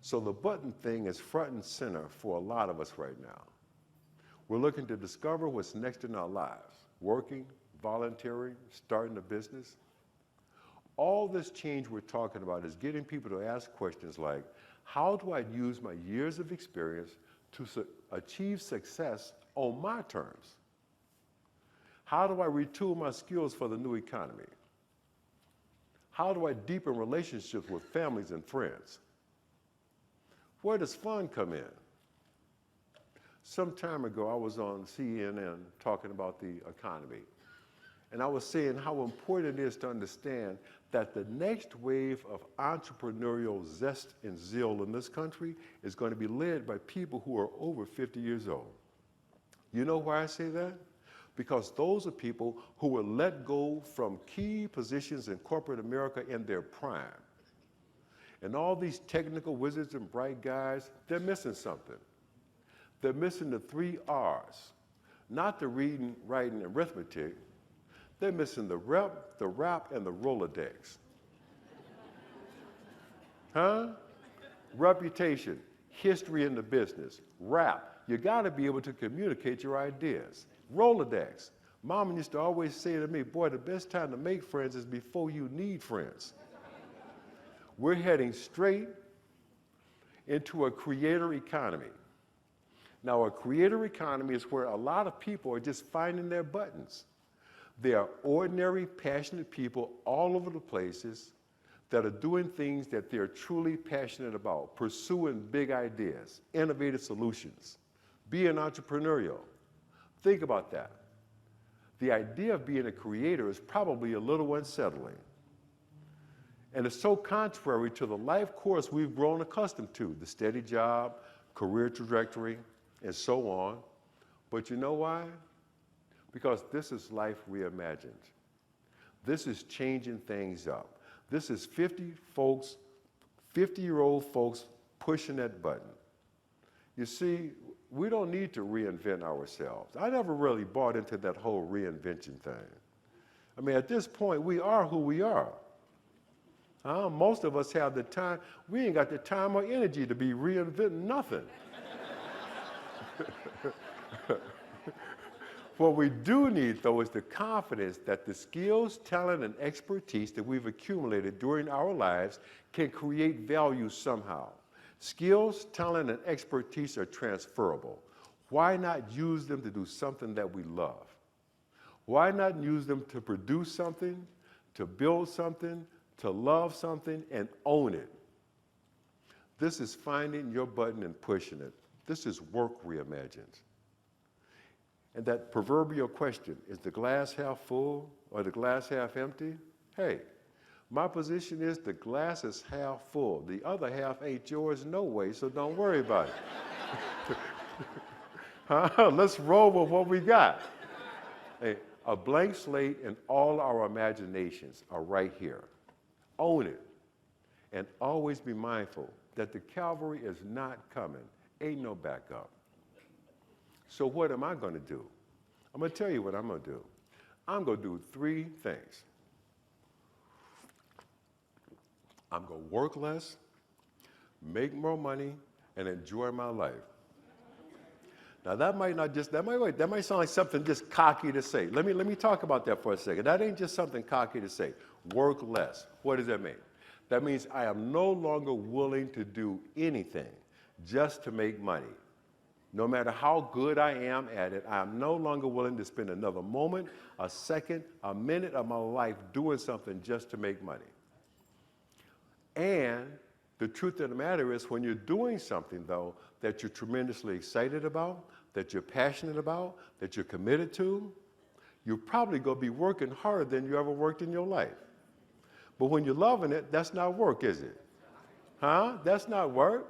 So the button thing is front and center for a lot of us right now. We're looking to discover what's next in our lives, working, volunteering, starting a business. All this change we're talking about is getting people to ask questions like, how do I use my years of experience to achieve success on my terms? How do I retool my skills for the new economy? How do I deepen relationships with families and friends? Where does fun come in? Some time ago, I was on CNN talking about the economy. And I was saying how important it is to understand that the next wave of entrepreneurial zest and zeal in this country is going to be led by people who are over 50 years old. You know why I say that? Because those are people who were let go from key positions in corporate America in their prime. And all these technical wizards and bright guys, they're missing something. They're missing the 3 R's, not the reading, writing, and arithmetic. They're missing the rep, the rap, and the Rolodex. Huh? Reputation, history in the business. Rap, you gotta be able to communicate your ideas. Rolodex, Mama used to always say to me, boy, the best time to make friends is before you need friends. We're heading straight into a creator economy. Now, a creator economy is where a lot of people are just finding their buttons. They are ordinary, passionate people all over the places that are doing things that they're truly passionate about, pursuing big ideas, innovative solutions, being entrepreneurial. Think about that. The idea of being a creator is probably a little unsettling. And it's so contrary to the life course we've grown accustomed to, the steady job, career trajectory, and so on. But you know why? Because this is life reimagined. This is changing things up. This is 50-year-old folks pushing that button. You see, we don't need to reinvent ourselves. I never really bought into that whole reinvention thing. I mean, at this point, we are who we are. Most of us have the time. We ain't got the time or energy to be reinventing nothing. What we do need, though, is the confidence that the skills, talent, and expertise that we've accumulated during our lives can create value somehow. Skills, talent, and expertise are transferable. Why not use them to do something that we love? Why not use them to produce something, to build something, to love something, and own it? This is finding your button and pushing it. This is work reimagined. And that proverbial question, is the glass half full or the glass half empty? Hey, my position is the glass is half full. The other half ain't yours no way, so don't worry about it. Let's roll with what we got. Hey, a blank slate and all our imaginations are right here. Own it. And always be mindful that the cavalry is not coming. Ain't no backup. So what am I going to do? I'm going to tell you what I'm going to do. I'm going to do 3 things. I'm going to work less, make more money, and enjoy my life. Now that might sound like something just cocky to say. Let me talk about that for a second. That ain't just something cocky to say. Work less. What does that mean? That means I am no longer willing to do anything just to make money. No matter how good I am at it, I am no longer willing to spend another moment, a second, a minute of my life doing something just to make money. And the truth of the matter is, when you're doing something, though, that you're tremendously excited about, that you're passionate about, that you're committed to, you're probably going to be working harder than you ever worked in your life. But when you're loving it, that's not work, is it? That's not work.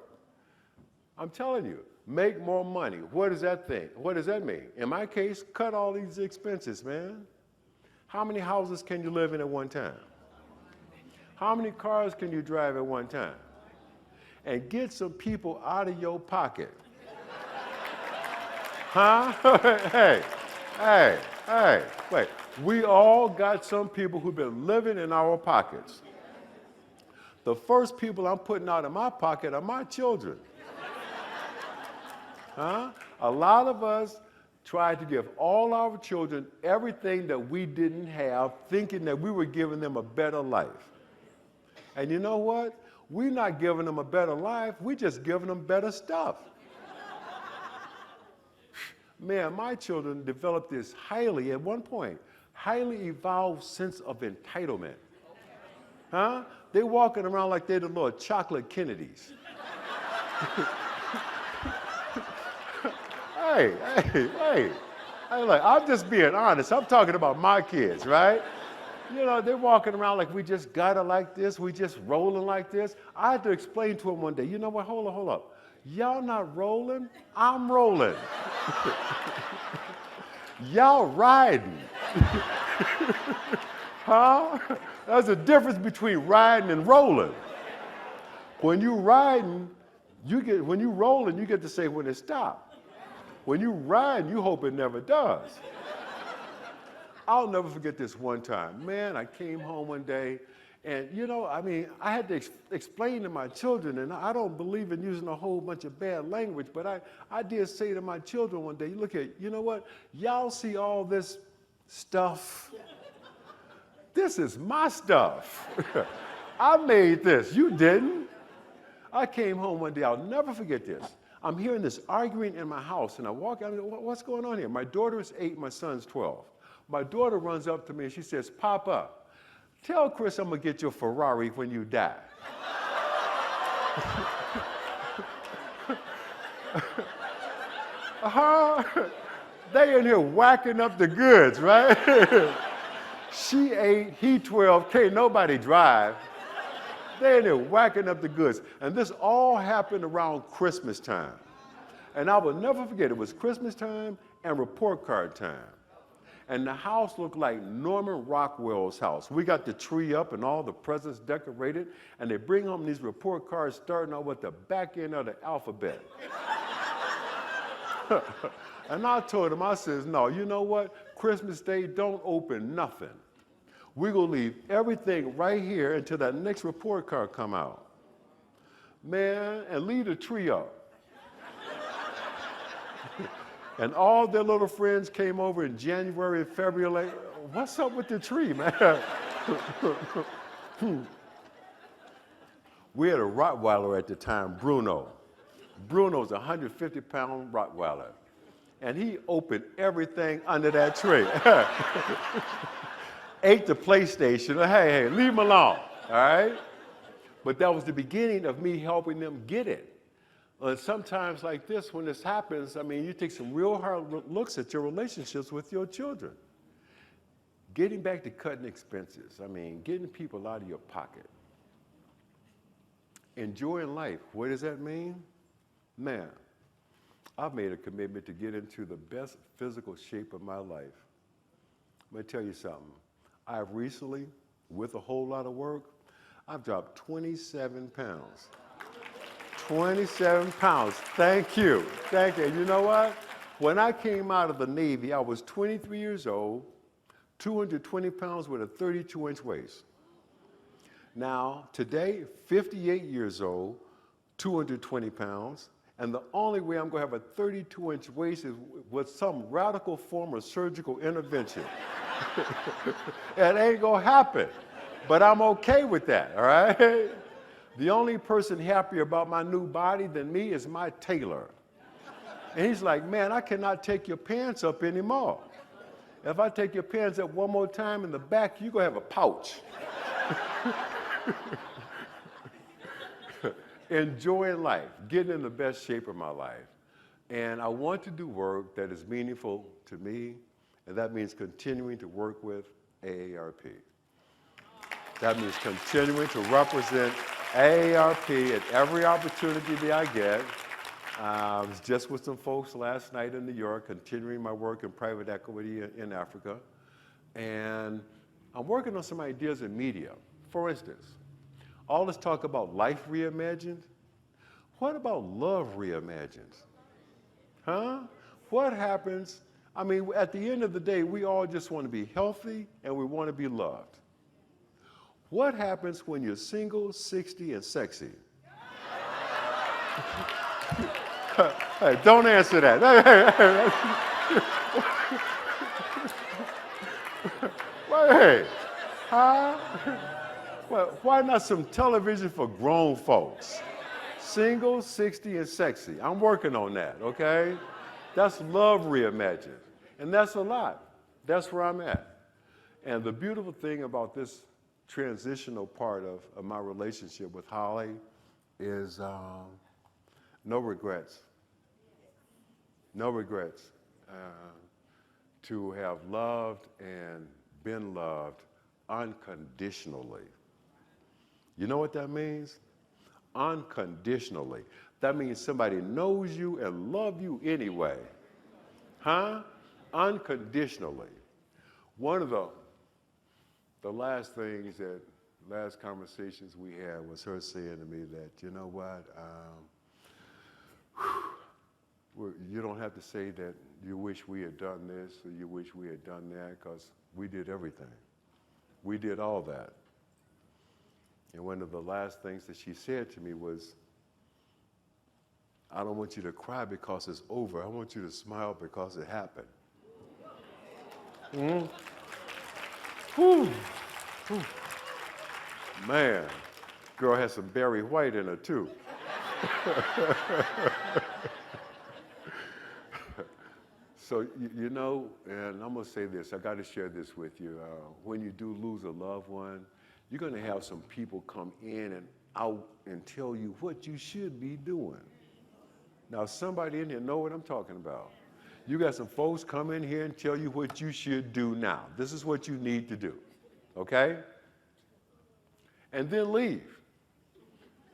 I'm telling you, make more money. What does that think? What does that mean? In my case, cut all these expenses, man. How many houses can you live in at one time? How many cars can you drive at one time? And get some people out of your pocket. Huh? Hey, wait. We all got some people who've been living in our pockets. The first people I'm putting out of my pocket are my children. Huh? A lot of us tried to give all our children everything that we didn't have, thinking that we were giving them a better life. And you know what? We're not giving them a better life, we're just giving them better stuff. Man, my children developed this at one point, highly evolved sense of entitlement. Huh? They're walking around like they're the little chocolate Kennedys. Hey, look, I'm just being honest. I'm talking about my kids, right? You know, they're walking around like we just got it like this, we just rolling like this. I had to explain to them one day, you know what, hold up. Y'all not rolling, I'm rolling. Y'all riding. Huh? There's a difference between riding and rolling. When you riding, when you rolling, you get to say when it stopped. When you riding, you hope it never does. I'll never forget this one time. Man, I came home one day, and you know, I mean, I had to explain to my children, and I don't believe in using a whole bunch of bad language, but I did say to my children one day, look at, you know what? Y'all see all this stuff? This is my stuff. I made this, you didn't. I came home one day, I'll never forget this. I'm hearing this arguing in my house, and I walk out, what's going on here? My daughter is 8, my son's 12. My daughter runs up to me and she says, Papa, tell Chris I'm gonna get your Ferrari when you die. They in here whacking up the goods, right? She 8, he 12, can't nobody drive. They in there whacking up the goods. And this all happened around Christmas time. And I will never forget, it was Christmas time and report card time. And the house looked like Norman Rockwell's house. We got the tree up and all the presents decorated, and they bring home these report cards starting out with the back end of the alphabet. And I told him, I says, no, you know what? Christmas Day, don't open nothing. We're gonna leave everything right here until that next report card come out. Man, and leave the tree up. And all their little friends came over in January and February, like, what's up with the tree, man? We had a Rottweiler at the time, Bruno. Bruno's a 150-pound Rottweiler. And he opened everything under that tree. Ate the PlayStation. Hey, leave him alone, all right? But that was the beginning of me helping them get it. And sometimes like this, when this happens, I mean, you take some real hard looks at your relationships with your children. Getting back to cutting expenses, I mean, getting people out of your pocket. Enjoying life, what does that mean? Man, I've made a commitment to get into the best physical shape of my life. Let me tell you something. I've recently, with a whole lot of work, I've dropped 27 pounds. 27 pounds, thank you. You know what? When I came out of the Navy, I was 23 years old, 220 pounds with a 32-inch waist. Now, today, 58 years old, 220 pounds, and the only way I'm gonna have a 32-inch waist is with some radical form of surgical intervention. It ain't gonna happen, but I'm okay with that, all right? The only person happier about my new body than me is my tailor. And he's like, man, I cannot take your pants up anymore. If I take your pants up one more time in the back, you're gonna have a pouch. Enjoying life, getting in the best shape of my life. And I want to do work that is meaningful to me, and that means continuing to work with AARP. That means continuing to represent AARP at every opportunity that I get. I was just with some folks last night in New York, continuing my work in private equity in Africa. And I'm working on some ideas in media. For instance, all this talk about life reimagined. What about love reimagined? Huh? What happens? I mean, at the end of the day, we all just want to be healthy and we want to be loved. What happens when you're single, 60, and sexy? Hey, don't answer that. Hey, huh? Well, why not some television for grown folks? Single, 60, and sexy. I'm working on that, okay? That's love reimagined. And that's a lot. That's where I'm at. And the beautiful thing about this transitional part of my relationship with Holly is no regrets. No regrets. To have loved and been loved unconditionally. You know what that means? Unconditionally. That means somebody knows you and loves you anyway. Huh? Unconditionally. One of the last things that, last conversations we had was her saying to me that, you know what, you don't have to say that you wish we had done this or you wish we had done that, because we did everything. We did all that. And one of the last things that she said to me was, I don't want you to cry because it's over. I want you to smile because it happened. Mm-hmm. Whew. Whew. Man, girl has some Barry White in her too. So, you know, and I'm going to say this, I got to share this with you. When you do lose a loved one, you're going to have some people come in and out and tell you what you should be doing. Now, somebody in here know what I'm talking about. You got some folks come in here and tell you what you should do now. This is what you need to do, okay? And then leave.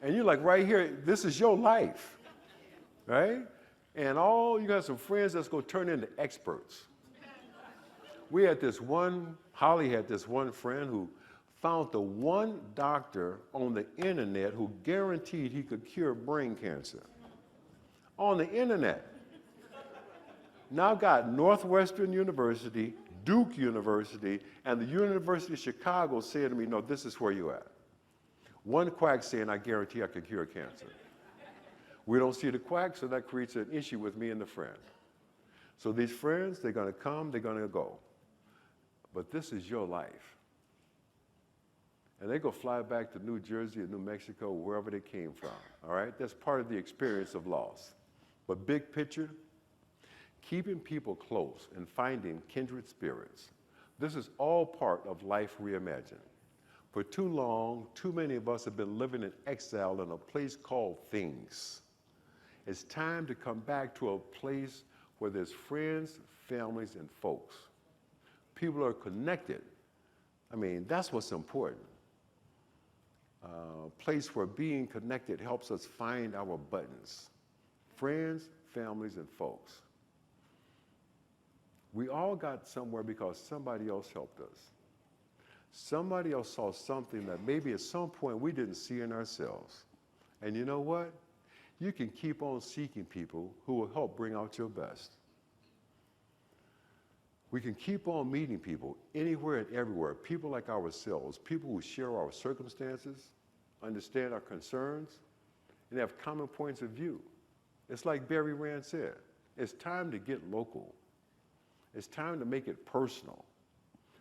And you're like, right here, this is your life, right? And you got some friends that's going to turn into experts. Holly had this one friend who found the one doctor on the internet who guaranteed he could cure brain cancer. On the internet. Now I've got Northwestern University, Duke University, and the University of Chicago saying to me, no, this is where you're at. One quack saying, I guarantee I can cure cancer. We don't see the quack, so that creates an issue with me and the friend. So these friends, they're going to come, they're going to go. But this is your life. And they go fly back to New Jersey or New Mexico, wherever they came from, all right? That's part of the experience of loss. But big picture, keeping people close and finding kindred spirits. This is all part of life reimagined. For too long, too many of us have been living in exile in a place called things. It's time to come back to a place where there's friends, families, and folks. People are connected. I mean, that's what's important. A place where being connected helps us find our buttons. Friends, families, and folks. We all got somewhere because somebody else helped us. Somebody else saw something that maybe at some point we didn't see in ourselves. And you know what? You can keep on seeking people who will help bring out your best. We can keep on meeting people anywhere and everywhere, people like ourselves, people who share our circumstances, understand our concerns, and have common points of view. It's like Barry Rand said, it's time to get local. It's time to make it personal.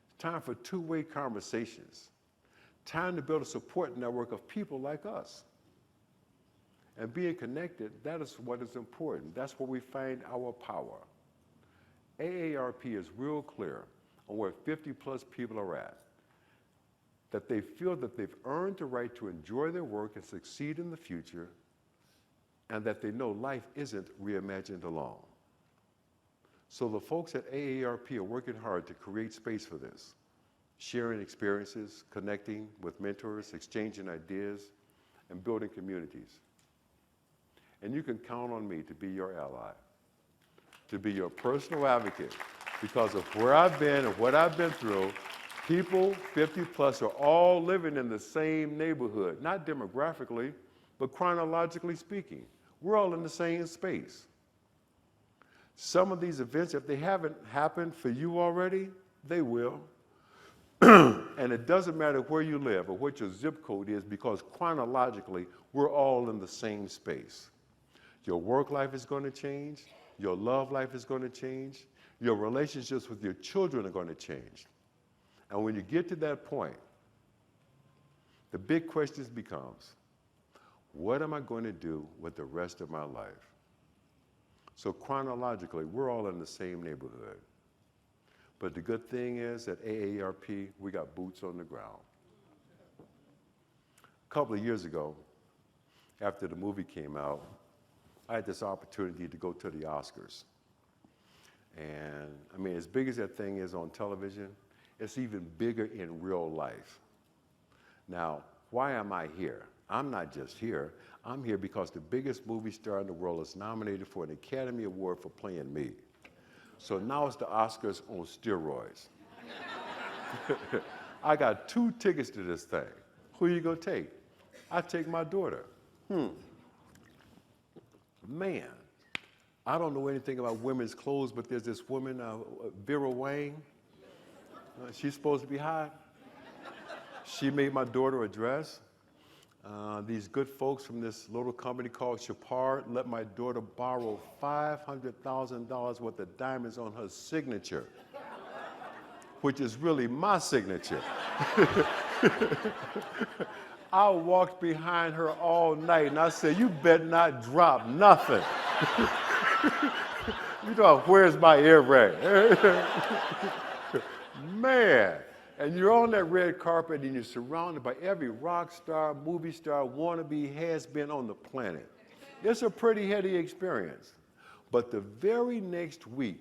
It's time for two-way conversations. Time to build a support network of people like us. And being connected, that is what is important. That's where we find our power. AARP is real clear on where 50-plus people are at, that they feel that they've earned the right to enjoy their work and succeed in the future, and that they know life isn't reimagined alone. So the folks at AARP are working hard to create space for this, sharing experiences, connecting with mentors, exchanging ideas, and building communities. And you can count on me to be your ally, to be your personal advocate. Because of where I've been and what I've been through, people 50 plus are all living in the same neighborhood, not demographically, but chronologically speaking. We're all in the same space. Some of these events, if they haven't happened for you already, they will. And it doesn't matter where you live or what your zip code is, because chronologically, we're all in the same space. Your work life is going to change. Your love life is going to change. Your relationships with your children are going to change. And when you get to that point, the big question becomes, what am I going to do with the rest of my life? So chronologically, we're all in the same neighborhood. But the good thing is at AARP, we got boots on the ground. A couple of years ago, after the movie came out, I had this opportunity to go to the Oscars. And I mean, as big as that thing is on television, it's even bigger in real life. Now, why am I here? I'm not just here. I'm here because the biggest movie star in the world is nominated for an Academy Award for playing me. So now it's the Oscars on steroids. I got 2 tickets to this thing. Who are you going to take? I take my daughter. Man, I don't know anything about women's clothes, but there's this woman, Vera Wang. She's supposed to be hot. She made my daughter a dress. These good folks from this little company called Chapard let my daughter borrow $500,000 worth of diamonds on her signature, which is really my signature. I walked behind her all night and I said, you better not drop nothing. You know, where's my earring? Man. And you're on that red carpet and you're surrounded by every rock star, movie star, wannabe, has-been on the planet. It's a pretty heady experience. But the very next week,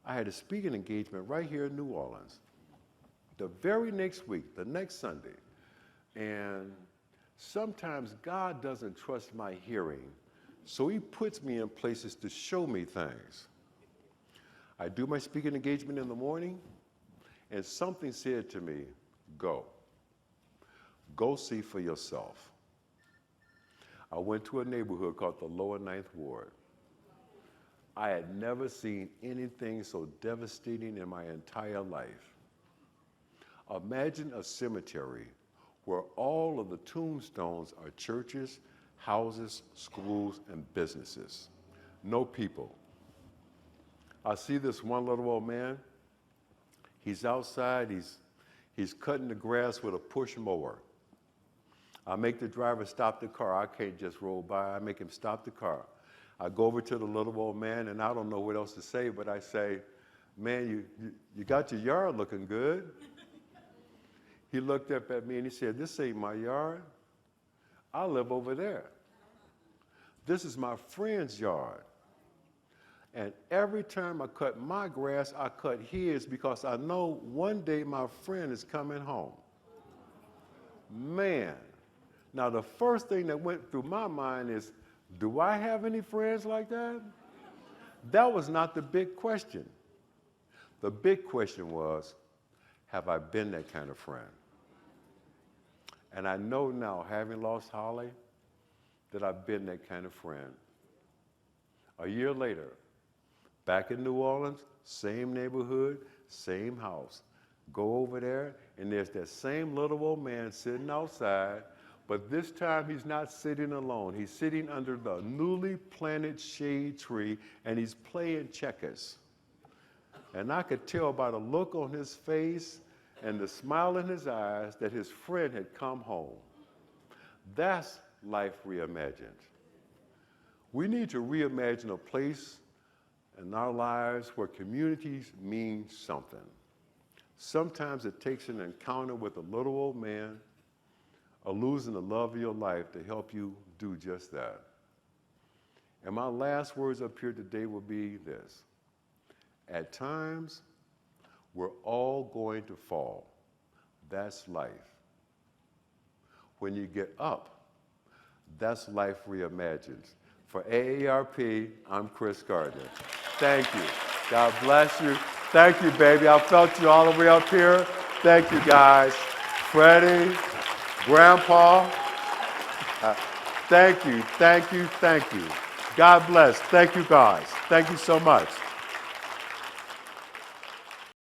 I had a speaking engagement right here in New Orleans. The very next week, the next Sunday. And sometimes God doesn't trust my hearing, so he puts me in places to show me things. I do my speaking engagement in the morning, and something said to me, go. Go see for yourself. I went to a neighborhood called the Lower Ninth Ward. I had never seen anything so devastating in my entire life. Imagine a cemetery where all of the tombstones are churches, houses, schools, and businesses. No people. I see this one little old man. He's outside, he's cutting the grass with a push mower. I make the driver stop the car. I can't just roll by. I make him stop the car. I go over to the little old man, and I don't know what else to say, but I say, man, you got your yard looking good. He looked up at me and he said, this ain't my yard. I live over there. This is my friend's yard. And every time I cut my grass, I cut his because I know one day my friend is coming home. Man. Now, the first thing that went through my mind is, do I have any friends like that? That was not the big question. The big question was, have I been that kind of friend? And I know now, having lost Holly, that I've been that kind of friend. A year later, back in New Orleans, same neighborhood, same house. Go over there, and there's that same little old man sitting outside, but this time he's not sitting alone. He's sitting under the newly planted shade tree, and he's playing checkers. And I could tell by the look on his face and the smile in his eyes that his friend had come home. That's life reimagined. We need to reimagine a place in our lives where communities mean something. Sometimes it takes an encounter with a little old man or losing the love of your life to help you do just that. And my last words up here today will be this. At times, we're all going to fall. That's life. When you get up, That's Life Reimagined. For AARP, I'm Chris Gardner. Thank you. God bless you. Thank you, baby. I felt you all the way up here. Thank you, guys. Freddie, Grandpa, thank you, thank you, thank you. God bless. Thank you, guys. Thank you so much.